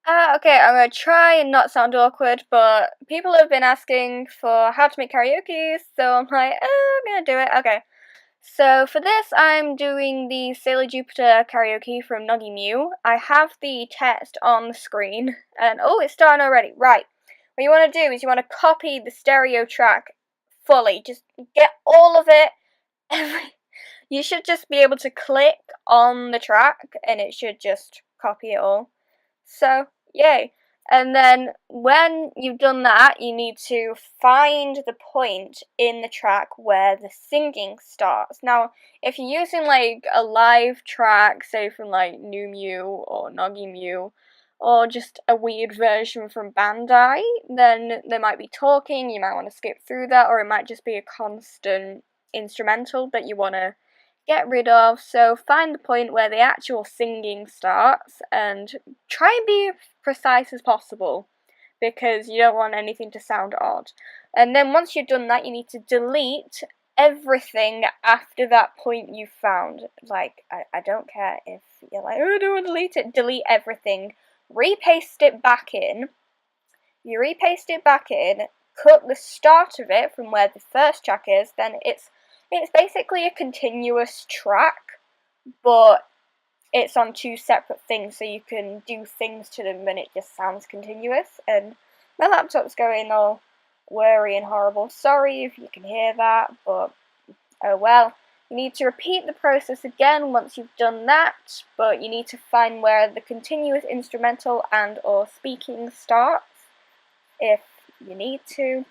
Okay, I'm gonna try and not sound awkward, but people have been asking for how to make karaoke, so I'm like, I'm gonna do it. Okay. So for this, I'm doing the Sailor Jupiter karaoke from Nuggy Mew. I have the text on the screen, and oh, it's starting already. Right. What you want to do is you want to copy the stereo track fully. Just get all of it. You should just be able to click on the track, and it should just copy it all. So, yay. And then when you've done that, you need to find the point in the track where the singing starts. Now, if you're using like a live track, say from like New Mew or Noggy Mew, or just a weird version from Bandai, then they might be talking, you might want to skip through that, or it might just be a constant instrumental that you want to get rid of. So find the point where the actual singing starts and try and be as precise as possible because you don't want anything to sound odd. And then once you've done that, you need to delete everything after that point you found. Like, I don't care if you're like, oh, I don't want to delete it. Delete everything. Repaste it back in. You repaste it back in, cut the start of it from where the first track is, then it's basically a continuous track, but it's on two separate things, so you can do things to them and it just sounds continuous. And my laptop's going all worry and horrible. Sorry if you can hear that, but oh well. You need to repeat the process again once you've done that, but you need to find where the continuous instrumental and or speaking starts if you need to.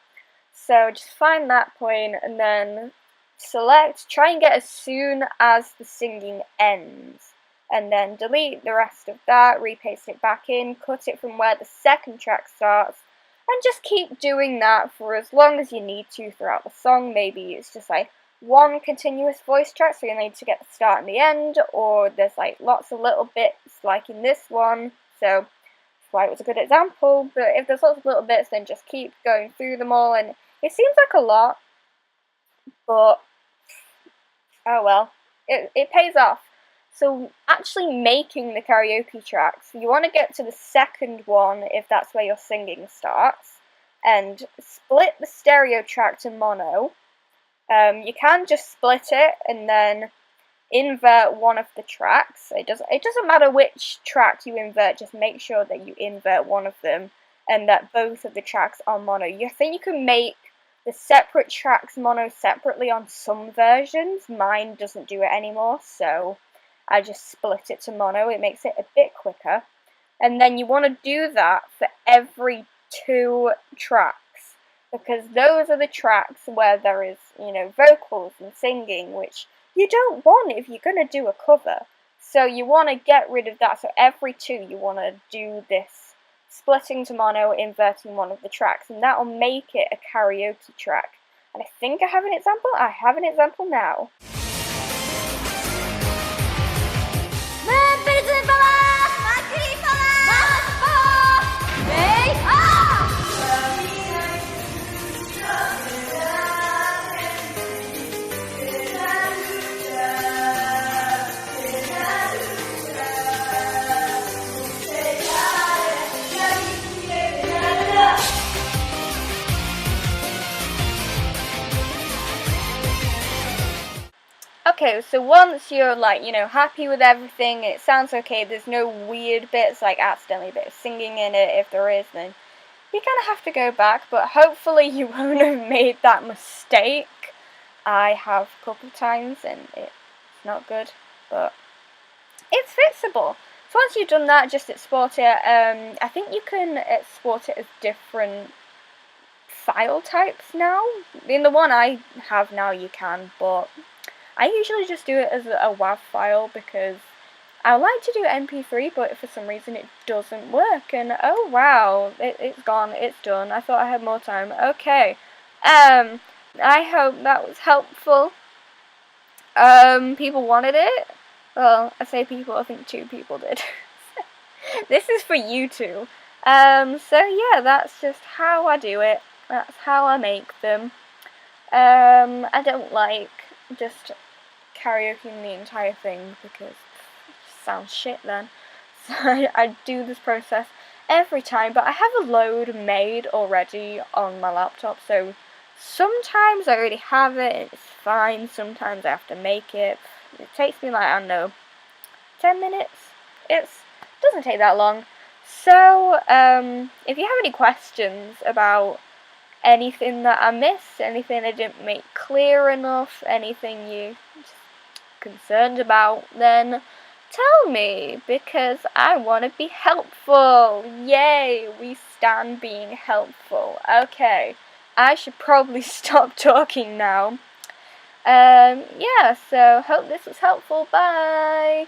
So just find that point and then select, try and get as soon as the singing ends, and then delete the rest of that, repaste it back in, cut it from where the second track starts, and just keep doing that for as long as you need to throughout the song. Maybe it's just like one continuous voice track, so you need to get the start and the end, or there's like lots of little bits like in this one, so that's why it was a good example. But if there's lots of little bits, then just keep going through them all, and it seems like a lot, but oh well, it pays off. So actually making the karaoke tracks, you want to get to the second one if that's where your singing starts, and split the stereo track to mono. You can just split it and then invert one of the tracks. It doesn't matter which track you invert, just make sure that you invert one of them and that both of the tracks are mono. I think you can make the separate tracks mono separately on some versions. Mine doesn't do it anymore, so I just split it to mono. It makes it a bit quicker. And then you want to do that for every two tracks, because those are the tracks where there is, vocals and singing, which you don't want if you're going to do a cover. So you want to get rid of that. So every two you want to do this splitting to mono, inverting one of the tracks, and that will make it a karaoke track. And I think I have an example. I have an example now. Okay, so once you're like, happy with everything, it sounds okay, there's no weird bits, like accidentally a bit of singing in it. If there is, then you kind of have to go back, but hopefully you won't have made that mistake. I have a couple times and it's not good, but it's fixable. So once you've done that, just export it. I think you can export it as different file types now. In the one I have now you can, but I usually just do it as a WAV file because I like to do MP3, but for some reason it doesn't work. And oh wow, it's gone, it's done. I thought I had more time. Okay. I hope that was helpful. People wanted it. Well, I say people, I think 2 people did. This is for you two. So yeah, that's just how I do it. That's how I make them. I don't like just karaokeing the entire thing because it sounds shit then. So I do this process every time, but I have a load made already on my laptop, so sometimes I already have it and it's fine. Sometimes I have to make it. It takes me like, I don't know, 10 minutes. It doesn't take that long. So, if you have any questions about anything that I missed, anything I didn't make clear enough, anything you're concerned about, then tell me, because I want to be helpful. Yay, we stand being helpful. Okay, I should probably stop talking now. Yeah, so hope this was helpful. Bye!